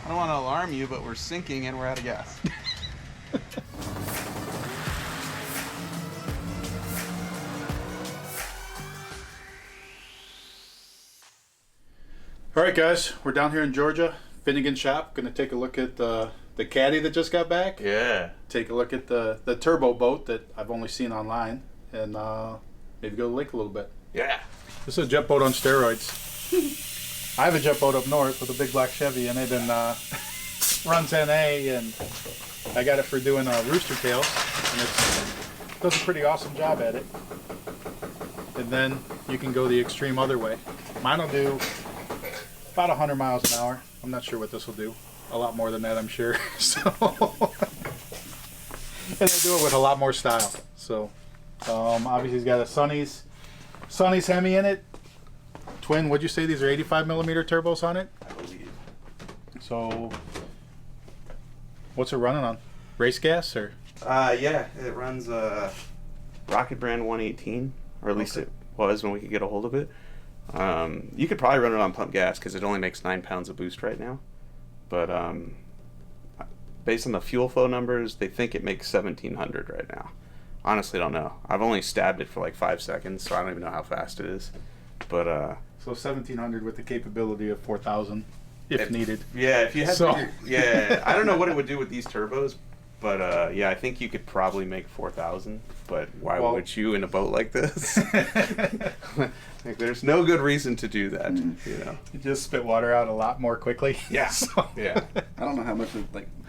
don't want to alarm you, but we're sinking and we're out of gas. All right, guys, we're down here in Georgia, Finnegan shop. Going to take a look at the caddy that just got back. Yeah. Take a look at the turbo boat that I've only seen online, and maybe go to the lake a little bit. Yeah. This is a jet boat on steroids. I have a jet boat up north with a big black Chevy, and it runs NA, and I got it for doing rooster tails, and it does a pretty awesome job at it. And then you can go the extreme other way. Mine will do about 100 miles an hour. I'm not sure what this will do. A lot more than that, I'm sure. So, and they do it with a lot more style. So, obviously he's got a Sonny's Hemi in it. Twin, would you say these are 85 millimeter turbos on it? I believe. So, what's it running on? Race gas or? Yeah, it runs Rocket Brand 118, or at least it was when we could get a hold of it. You could probably run it on pump gas because it only makes 9 pounds of boost right now. But based on the fuel flow numbers, they think it makes 1,700 right now. Honestly, don't know. I've only stabbed it for like 5 seconds, so I don't even know how fast it is. But so 1,700 with the capability of 4,000 if needed. Yeah, if you had So. yeah, I don't know what it would do with these turbos, but yeah, I think you could probably make 4,000. But why would you in a boat like this? Like, there's no good reason to do that. You know, You just spit water out a lot more quickly. Yeah. So. Yeah. I don't know how much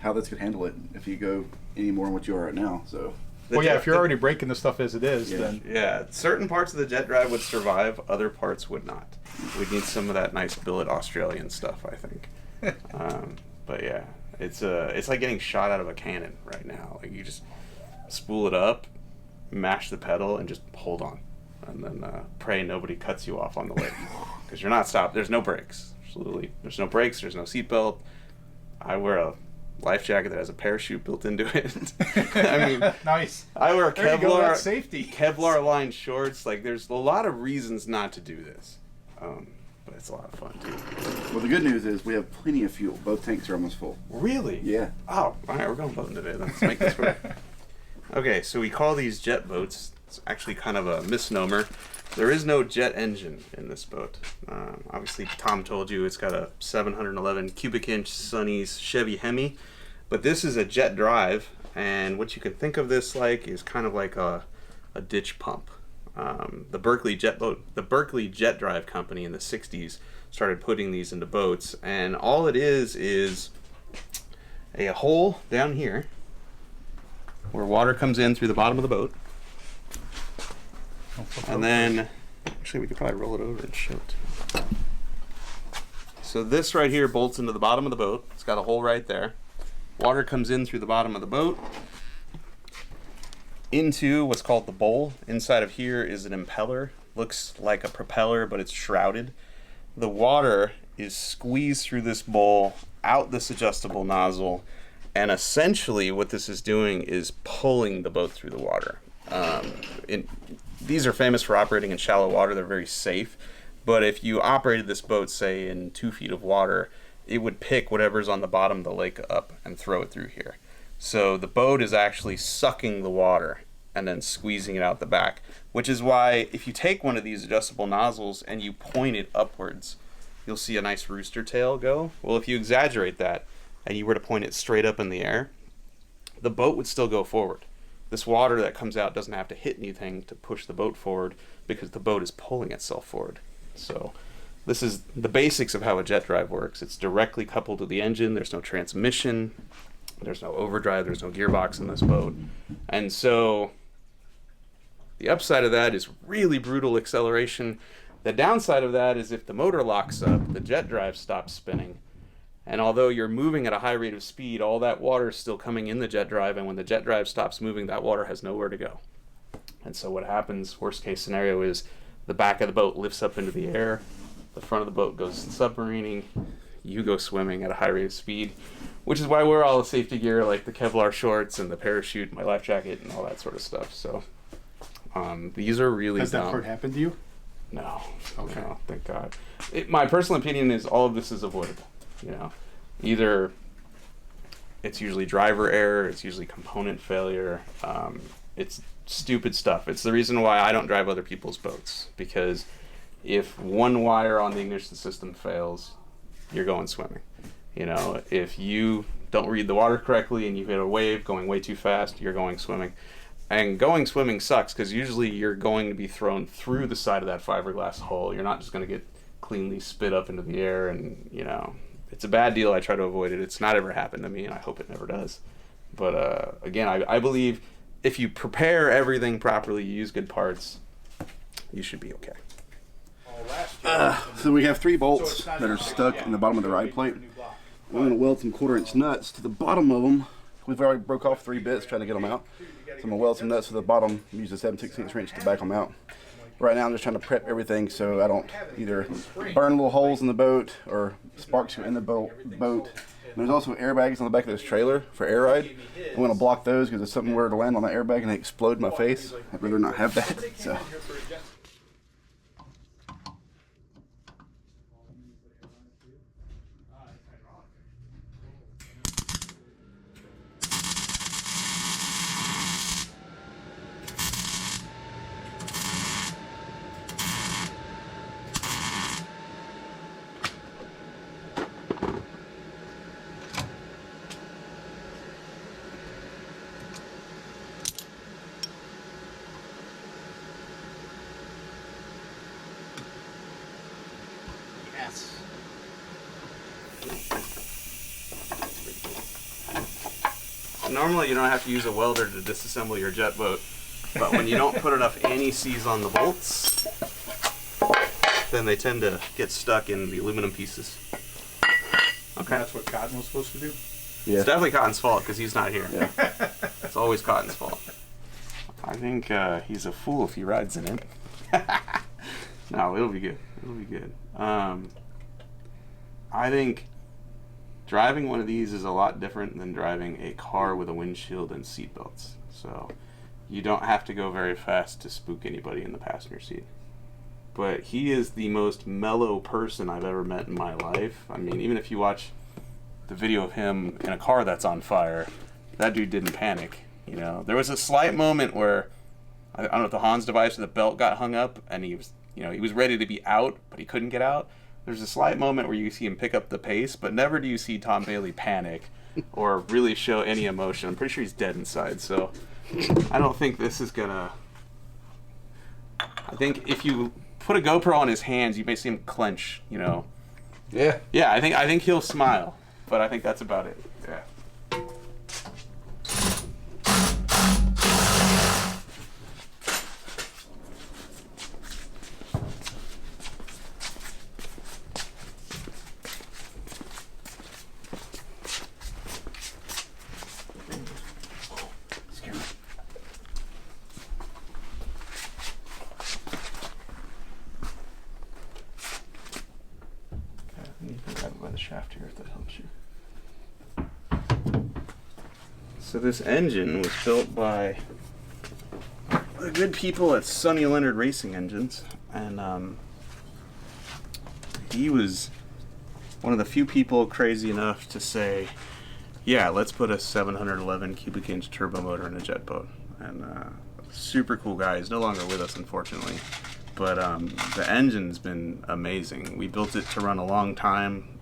how this could handle it if you go any more than what you are right now. So. Well, yeah, if you're already breaking the stuff as it is, then Yeah, certain parts of the jet drive would survive, other parts would not. We'd need some of that nice billet Australian stuff, I think. But yeah, it's like getting shot out of a cannon right now. Like, you just spool it up, mash the pedal, and just hold on. And then pray nobody cuts you off on the way. Because you're not stopped. There's no brakes. Absolutely. There's no brakes. There's no seatbelt. I wear a life jacket that has a parachute built into it. I mean, nice. I wear There you go, Kevlar that's safety. Kevlar lined shorts. Like, there's a lot of reasons not to do this, but it's a lot of fun too. Well, the good news is we have plenty of fuel. Both tanks are almost full. Really? Yeah. Oh, all right. We're going boating today. Let's make this work. Okay, so we call these jet boats. It's actually kind of a misnomer. There is no jet engine in this boat. Obviously, Tom told you it's got a 711 cubic inch Sonny's Chevy Hemi, but this is a jet drive, and what you can think of this like is kind of like a ditch pump. The Berkeley Jet Drive Company in the 60s started putting these into boats, and all it is a hole down here where water comes in through the bottom of the boat. And then, actually, we could probably roll it over and show it. So this right here bolts into the bottom of the boat. It's got a hole right there. Water comes in through the bottom of the boat into what's called the bowl. Inside of here is an impeller. Looks like a propeller, but it's shrouded. The water is squeezed through this bowl, out this adjustable nozzle, and essentially what this is doing is pulling the boat through the water. These are famous for operating in shallow water. They're very safe. But if you operated this boat, say, in 2 feet of water, it would pick whatever's on the bottom of the lake up and throw it through here. So the boat is actually sucking the water and then squeezing it out the back, which is why if you take one of these adjustable nozzles and you point it upwards, you'll see a nice rooster tail go. Well, if you exaggerate that and you were to point it straight up in the air, the boat would still go forward. This water that comes out doesn't have to hit anything to push the boat forward because the boat is pulling itself forward. So this is the basics of how a jet drive works. It's directly coupled to the engine. There's no transmission. There's no overdrive. There's no gearbox in this boat. And so the upside of that is really brutal acceleration. The downside of that is if the motor locks up, the jet drive stops spinning. And although you're moving at a high rate of speed, all that water is still coming in the jet drive, and when the jet drive stops moving, that water has nowhere to go. And so what happens, worst case scenario, is the back of the boat lifts up into the air, the front of the boat goes submarining, you go swimming at a high rate of speed, which is why we're all the safety gear, like the Kevlar shorts and the parachute, my life jacket, and all that sort of stuff. So these are really has dumb. that part happened to you? No. Okay. No, thank God. My personal opinion is all of this is avoidable. You know, Either it's usually driver error, it's usually component failure, it's stupid stuff. It's the reason why I don't drive other people's boats, because if one wire on the ignition system fails, you're going swimming. You know, if you don't read the water correctly and you hit a wave going way too fast, you're going swimming. And going swimming sucks, because usually you're going to be thrown through the side of that fiberglass hull. You're not just going to get cleanly spit up into the air, and, you know, it's a bad deal. I try to avoid it. It's not ever happened to me, and I hope it never does. But again, I believe if you prepare everything properly, you use good parts, you should be okay. So we have 3 bolts that are stuck in the bottom of the ride plate. I'm going to weld some 1/4-inch nuts to the bottom of them. We've already broke off 3 bits trying to get them out. So I'm going to weld some nuts to the bottom, use a 7/16 wrench to back them out. Right now I'm just trying to prep everything so I don't either burn little holes in the boat or sparks in the boat. There's also airbags on the back of this trailer for air ride. I'm going to block those because if something were to land on the airbag and they explode in my face, I'd rather not have that. So. Normally you don't have to use a welder to disassemble your jet boat, but when you don't put enough anti-seize on the bolts, then they tend to get stuck in the aluminum pieces. Okay. That's what Cotton was supposed to do? Yeah. It's definitely Cotton's fault because he's not here. Yeah. It's always Cotton's fault. I think he's a fool if he rides in it. No, it'll be good. It'll be good. I think driving one of these is a lot different than driving a car with a windshield and seatbelts. So you don't have to go very fast to spook anybody in the passenger seat. But he is the most mellow person I've ever met in my life. I mean, even if you watch the video of him in a car that's on fire, that dude didn't panic. You know, there was a slight moment where I don't know if the Hans device or the belt got hung up, and he was, you know, he was ready to be out, but he couldn't get out. There's a slight moment where you see him pick up the pace, but never do you see Tom Bailey panic or really show any emotion. I'm pretty sure he's dead inside, so I don't think this is gonna. I think if you put a GoPro on his hands, you may see him clench. You know. Yeah. Yeah, I think he'll smile, but I think that's about it. Yeah. You can grab it by the shaft here if that helps you. So this engine was built by the good people at Sonny Leonard Racing Engines, and he was one of the few people crazy enough to say, yeah, let's put a 711 cubic inch turbo motor in a jet boat. And super cool guy. He's no longer with us, unfortunately. But the engine's been amazing. We built it to run a long time.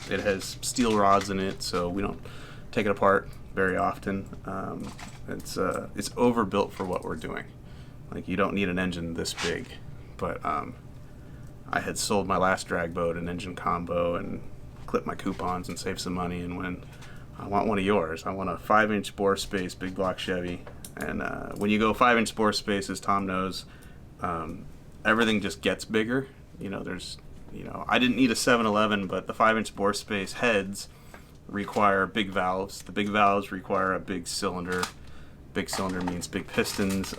It has steel rods in it, so we don't take it apart very often. It's overbuilt for what we're doing. Like, you don't need an engine this big. But I had sold my last drag boat an engine combo and clipped my coupons and saved some money and went, I want one of yours. I want a 5-inch bore space big block Chevy. And when you go 5-inch bore space, as Tom knows, everything just gets bigger. You know, I didn't need a 711, but the 5-inch bore space heads require big valves. The big valves require a big cylinder. Big cylinder means big pistons.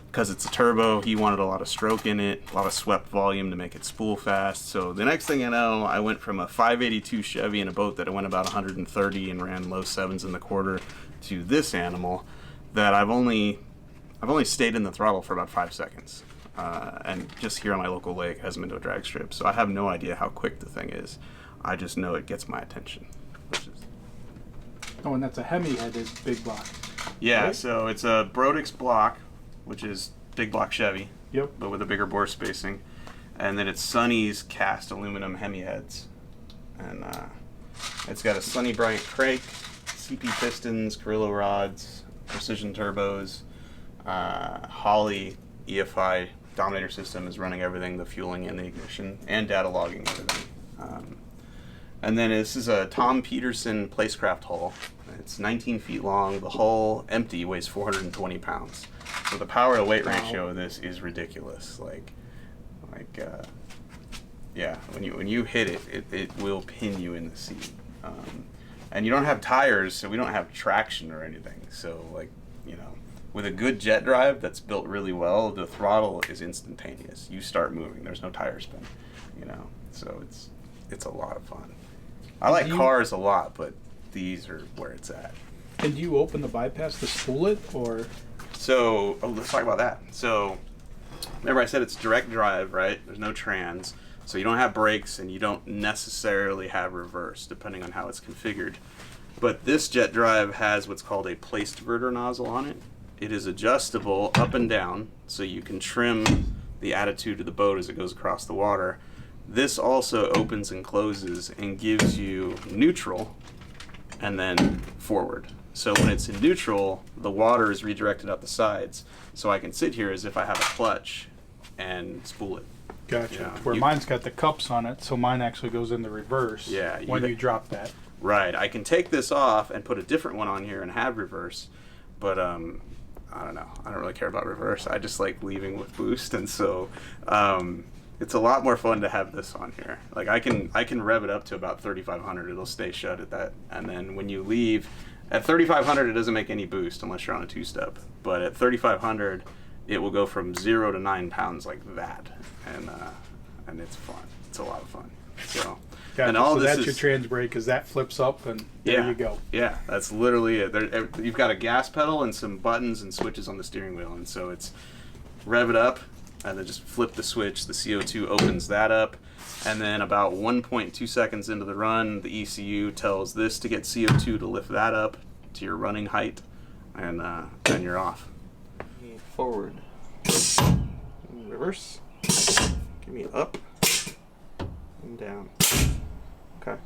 Because it's a turbo, he wanted a lot of stroke in it, a lot of swept volume to make it spool fast. So the next thing you know, I went from a 582 Chevy in a boat that went about 130 and ran low 7s in the quarter to this animal that I've only stayed in the throttle for about 5 seconds. And just here on my local lake hasn't been to a drag strip, so I have no idea how quick the thing is. I just know it gets my attention. Oh, and that's a Hemi-headed big block. Yeah, Right? so it's a Brodix block, which is big block Chevy, Yep. but with a bigger bore spacing. And then it's Sonny's cast aluminum Hemi heads. And it's got a Sonny Bryant crank, CP pistons, Carrillo rods, precision turbos, Holley EFI Dominator system is running everything, the fueling and the ignition, and data logging everything. And then this is a Tom Peterson Placecraft hull. It's 19 feet long. The hull, empty, weighs 420 pounds. So the power to weight ratio of this is ridiculous. Yeah, when you hit it, it will pin you in the seat. And you don't have tires, so we don't have traction or anything. So with a good jet drive that's built really well, the throttle is instantaneous. You start moving. There's no tire spin. So it's a lot of fun. I like cars a lot, but these are where it's at. And do you open the bypass to spool it, or? So let's talk about that. So remember I said it's direct drive, right? There's no trans. So you don't have brakes and you don't necessarily have reverse, depending on how it's configured. But this jet drive has what's called a placed diverter nozzle on it. It is adjustable up and down, so you can trim the attitude of the boat as it goes across the water. This also opens and closes and gives you neutral and then forward. So when it's in neutral, the water is redirected out the sides. So I can sit here as if I have a clutch and spool it. Gotcha. Where mine's got the cups on it, so mine actually goes into reverse when you drop that. Right. I can take this off and put a different one on here and have reverse, but I don't know. I don't really care about reverse. I just like leaving with boost, and so it's a lot more fun to have this on here. Like I can rev it up to about 3,500. It'll stay shut at that, and then when you leave at 3,500, it doesn't make any boost unless you're on a two-step. But at 3,500, it will go from 0 to 9 pounds like that, and it's fun. It's a lot of fun. So. Gotcha. And all so this that's your trans brake, because that flips up, and there you go. Yeah, that's literally it. You've got a gas pedal and some buttons and switches on the steering wheel, and so it's rev it up, and then just flip the switch. The CO2 opens that up, and then about 1.2 seconds into the run, the ECU tells this to get CO2 to lift that up to your running height, and then you're off. Forward, reverse, give me up and down. Okay.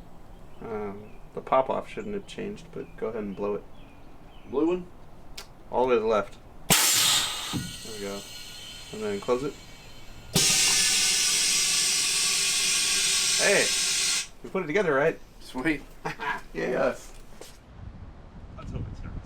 The pop-off shouldn't have changed, but go ahead and blow it. Blue one? All the way to the left. There we go. And then close it. Hey! We put it together, right? Sweet. Yes. Let's hope it starts.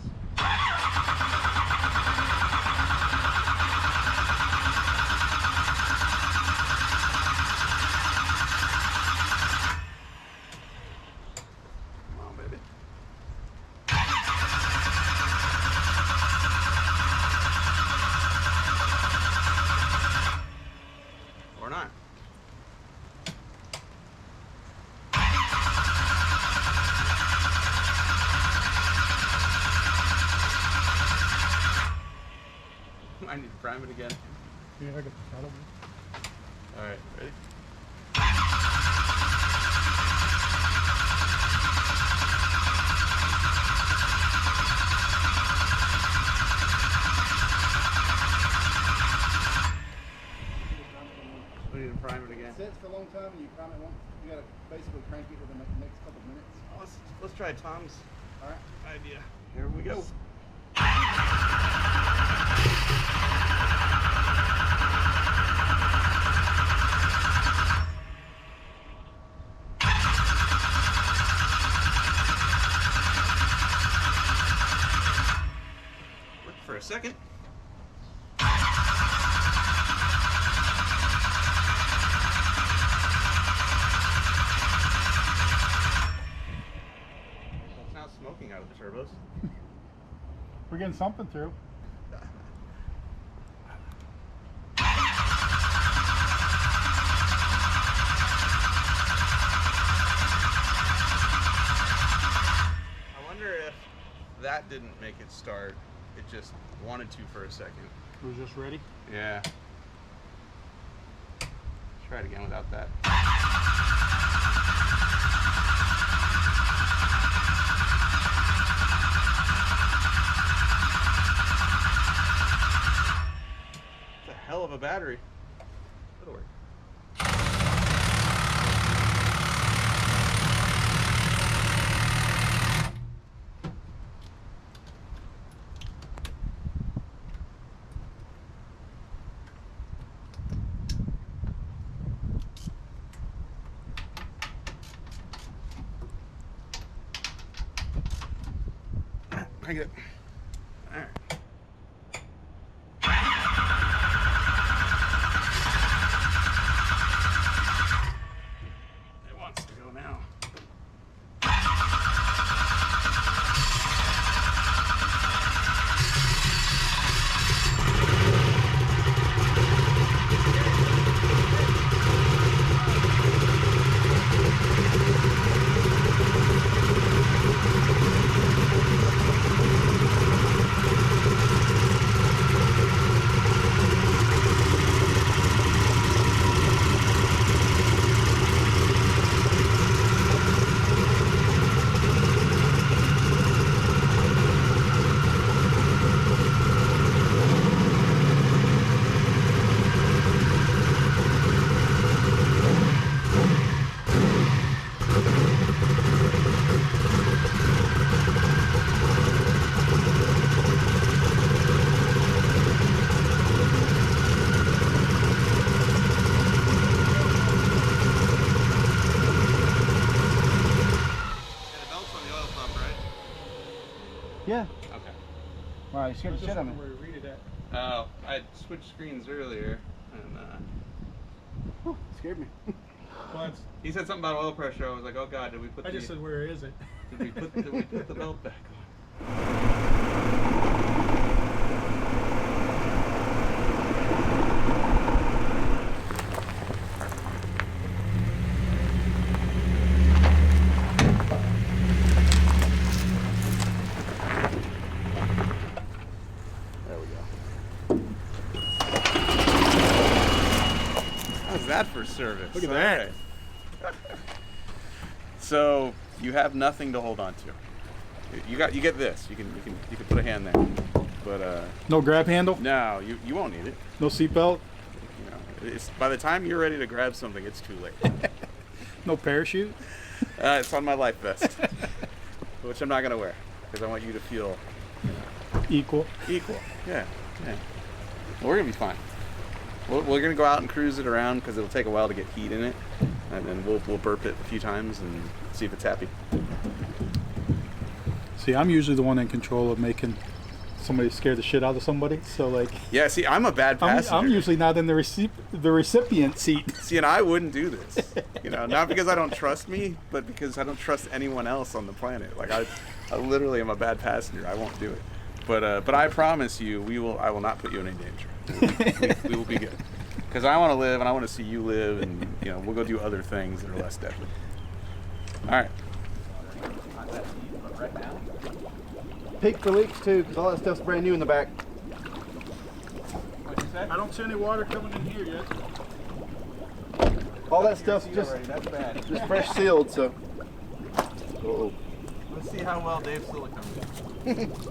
Or not. I need to prime it again. Yeah, I got the throttle. Alright, ready? We need to prime it again. It sits for a long time and you prime it once. You gotta basically crank it within the next couple of minutes. Let's try Tom's Alright. idea. Here we go. Worked for a second. It's not smoking out of the turbos. We're getting something through. I wonder if that didn't make it start. It just wanted to for a second. We're just ready. Yeah. Try it again without that. battery. It'll work. I get it. All right. It wants to go now. Yeah. Okay. Wow, you scared the shit out of me. Where we read it at. Oh, I switched screens earlier, and Whew, scared me. Well, he said something about oil pressure. I was like, oh god, did we put I just said, where is it? did we put the belt back on? There we go. How's that for service? Look at that. So you have nothing to hold on to. You get this. You can put a hand there, but No grab handle? no, you won't need it. No seatbelt? You know, it's by the time you're ready to grab something, it's too late. No parachute? It's on my life vest, which I'm not gonna wear because I want you to feel Equal. equal. Yeah. Well, we're gonna be fine. We're gonna go out and cruise it around because it'll take a while to get heat in it, and then we'll burp it a few times and see if it's happy. See, I'm usually the one in control of making somebody scare the shit out of somebody. So, like, Yeah. See, I'm a bad passenger. I'm usually not in the recipient seat. See, and I wouldn't do this. You know, not because I don't trust me, but because I don't trust anyone else on the planet. Like I literally am a bad passenger. I won't do it. But I promise you, I will not put you in any danger. We will be good. Because I want to live, and I want to see you live, and you know, we'll go do other things that are less deadly. All right. Peek for leaks too, because all that stuff's brand new in the back. What'd you say? I don't see any water coming in here yet. All that stuff's just That's bad. fresh sealed, so. Uh-oh. Let's see how well Dave's silicone does.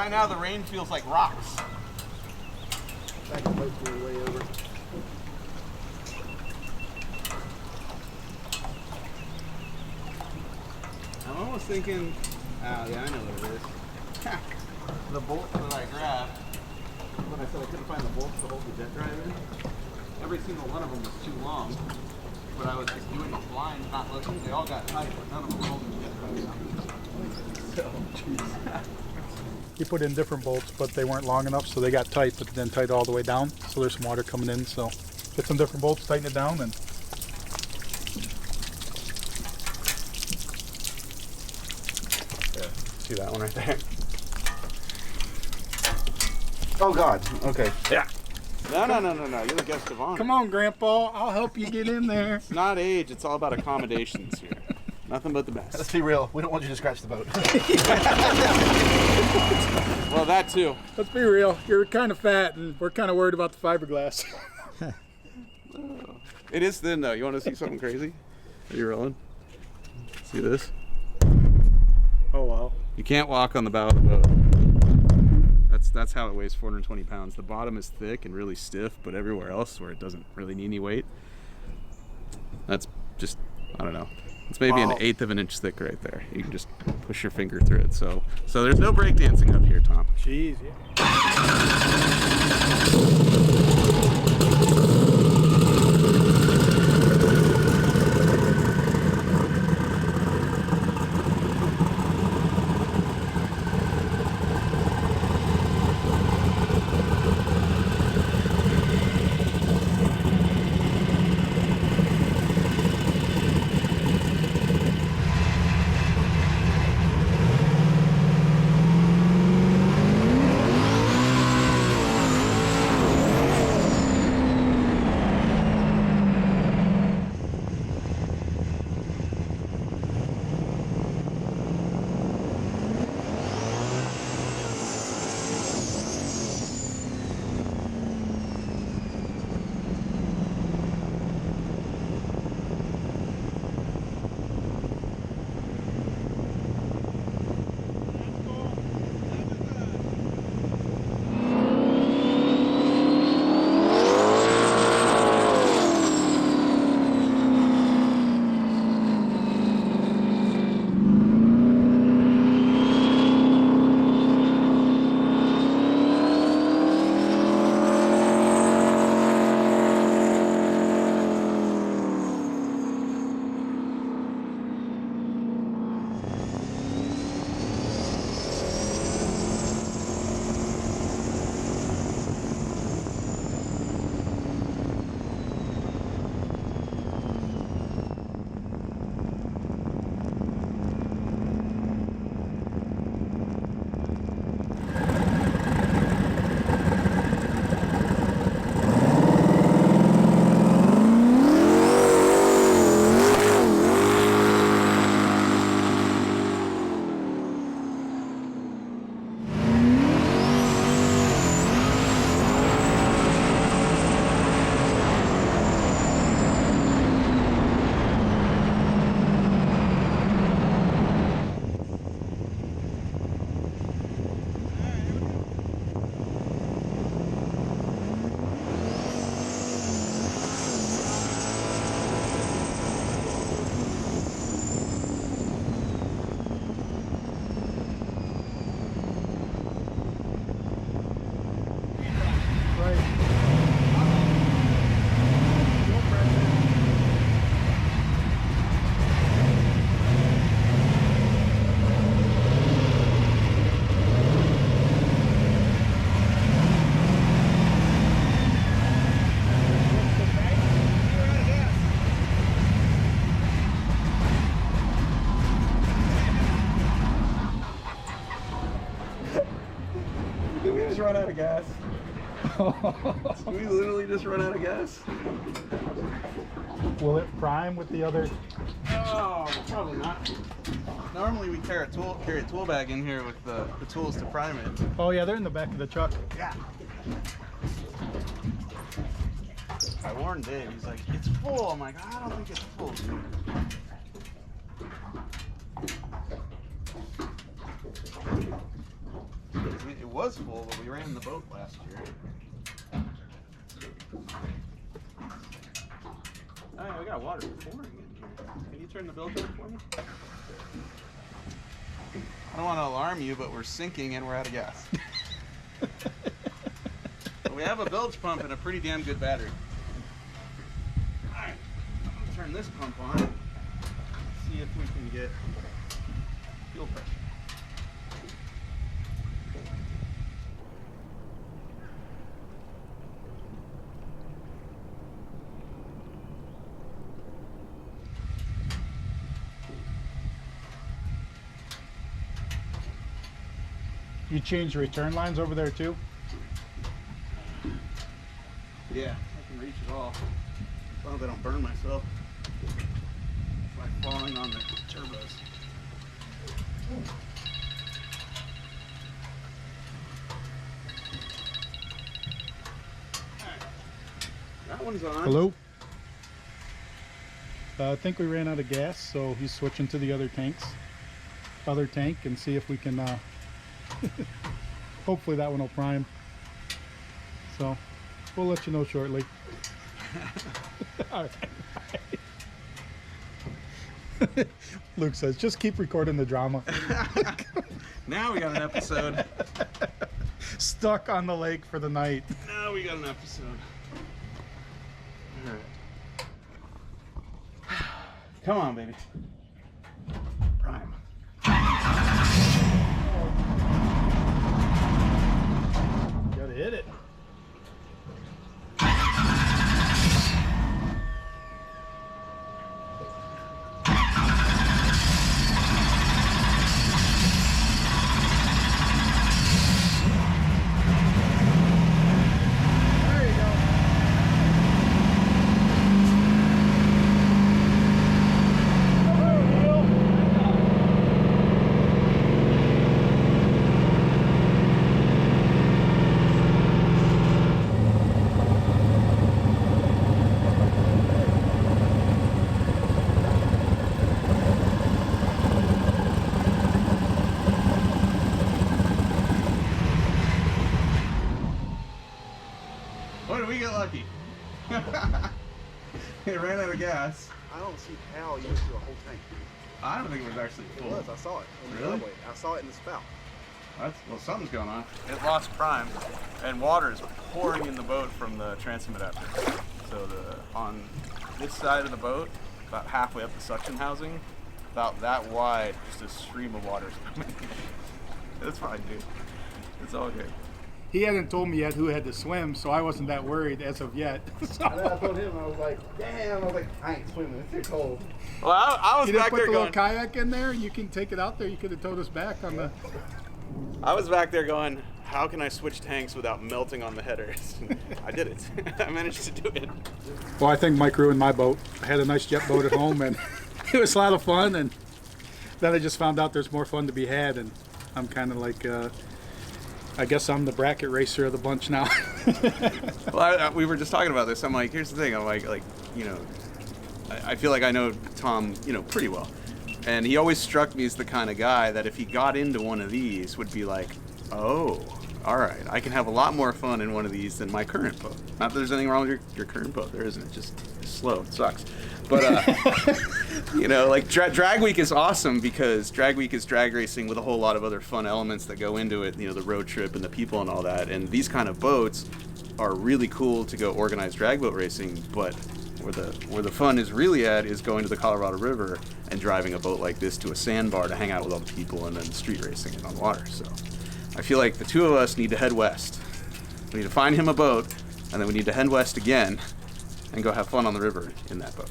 Right now the rain feels like rocks. Back the boat's going way over. I'm almost thinking, oh yeah, I know what it is. The bolt that I grabbed, when I said I couldn't find the bolts to hold the jet drive in, every single one of them was too long, but I was just doing it blind, not looking. They all got tight, but none of them were holding the jet drive down. So, jeez. He put in different bolts, but they weren't long enough, so they got tight, but then tight all the way down. So there's some water coming in. So get some different bolts, tighten it down, and See that one right there? Oh God. Okay. Yeah. No. You're the guest of honor. come on, Grandpa, I'll help you get in there. It's not age, it's all about accommodations here. Nothing but the Let's best. be real. We don't want you to scratch the boat. Well, that too. Let's be real. You're kind of fat, and we're kind of worried about the fiberglass. It is thin though. You want to see something crazy? Are you rolling? See this? Oh wow. You can't walk on the bow of the boat. That's how it weighs 420 pounds. The bottom is thick and really stiff, but everywhere else where it doesn't really need any weight, that's just, I don't know. It's maybe Wow. an eighth of an inch thick right there. You can just push your finger through it. So there's no breakdancing up here, Tom. Jeez. Yeah. Did we just run out of gas? Did we literally just run out of gas? Will it prime with the other? Oh, probably not. Normally we carry a tool bag in here with the tools to prime it. Oh yeah, they're in the back of the truck. Yeah. I warned Dave. He's like, it's full. I'm like, I don't think it's full. was full, but we ran the boat last year. Oh, yeah, we got water pouring in here. Can you turn the bilge on for me? I don't want to alarm you, but we're sinking and we're out of gas. But we have a bilge pump and a pretty damn good battery. Alright, I'm going to turn this pump on. See if we can get fuel pressure. You changed return lines over there too? Yeah, I can reach it all. As long as I don't burn myself. It's like falling on the turbos. Alright. That one's on. Hello? I think we ran out of gas, so he's switching to the other tank and see if we can hopefully that one will prime. So we'll let you know shortly. All right. Luke says, just keep recording the drama. Now we got an episode. Stuck on the lake for the night. Now we got an episode. All right. Come on, baby. Prime. Gotta hit it. What did we get lucky? It ran out of gas. I don't see how you went through a whole tank. I don't think it was actually It full. was. I saw it in the Really? driveway. I saw it in the spout. Well, something's going on. It lost prime, and water is pouring in the boat from the transom adapter. So on this side of the boat, about halfway up the suction housing, about that wide, just a stream of water is coming. It's fine, dude. It's all good. He hadn't told me yet who had to swim, so I wasn't that worried as of yet. So, And then I told him, I was like, damn. I was like, I ain't swimming. It's too cold. Well, I was you didn't back put there the going. little kayak in there, and you can take it out there. You could have towed us back on the. I was back there going, how can I switch tanks without melting on the headers? I did it. I managed to do it. Well, I think Mike ruined my boat. I had a nice jet boat at home, and it was a lot of fun. And then I just found out there's more fun to be had, and I'm kind of like, I guess I'm the bracket racer of the bunch now. Well, we were just talking about this. I'm like, here's the thing. I'm like, you know, I feel like I know Tom, you know, pretty well. And he always struck me as the kind of guy that if he got into one of these would be like, oh, all right, I can have a lot more fun in one of these than my current boat. Not that there's anything wrong with your current boat. There isn't. It's just slow. It sucks. But, you know, like drag week is awesome because drag week is drag racing with a whole lot of other fun elements that go into it, you know, the road trip and the people and all that. And these kind of boats are really cool to go organize drag boat racing, but where the fun is really at is going to the Colorado River and driving a boat like this to a sandbar to hang out with all the people and then street racing it on water. So I feel like the two of us need to head west. We need to find him a boat, and then we need to head west again and go have fun on the river in that boat.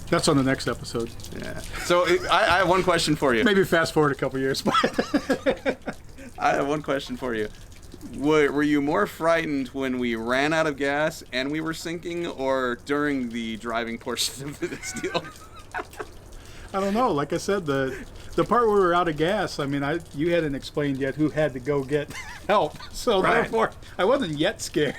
That's on the next episode. Yeah. So I have one question for you. Maybe fast forward a couple years. I have one question for you. Were you more frightened when we ran out of gas and we were sinking, or during the driving portion of this deal? I don't know. Like I said, the part where we were out of gas, I mean, you hadn't explained yet who had to go get help. So Right. therefore, I wasn't yet scared.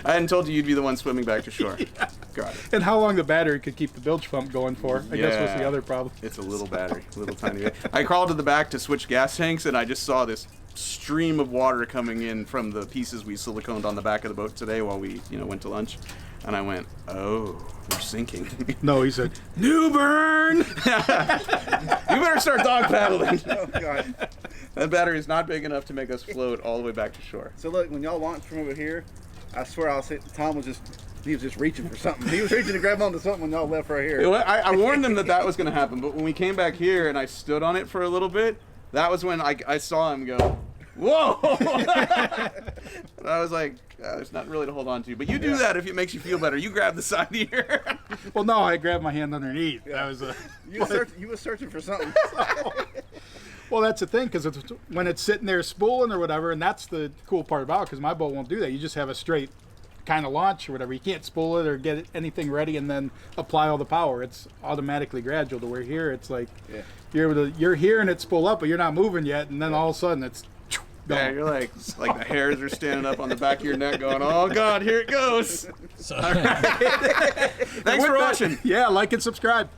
I hadn't told you you'd be the one swimming back to shore. Yeah. Got it. And how long the battery could keep the bilge pump going for, I guess was the Yeah. other problem. It's a little battery, little tiny bit. I crawled to the back to switch gas tanks, and I just saw this stream of water coming in from the pieces we siliconed on the back of the boat today while we, went to lunch. And I went, oh, we're sinking. No, he said, New burn! You better start dog paddling. Oh God. That battery is not big enough to make us float all the way back to shore. So look, when y'all launched from over here, I swear Tom was just reaching for something. He was reaching to grab onto something when y'all left right here. I warned them that was going to happen, but when we came back here and I stood on it for a little bit, that was when I saw him go, whoa! And I was like, there's nothing really to hold on to. But you do that if it makes you feel better. You grab the side here. well, no, I grabbed my hand underneath. Yeah. That was You were searching for something. Well, that's the thing, because when it's sitting there spooling or whatever, and that's the cool part about it, because my boat won't do that. You just have a straight kind of launch or whatever. You can't spool it or get anything ready and then apply all the power. It's automatically gradual. To where here, it's like you're hearing it spool up, but you're not moving yet, and then all of a sudden it's gone. Yeah, you're like the hairs are standing up on the back of your neck going, oh God, here it goes. So, Thanks for watching. Yeah, like and subscribe.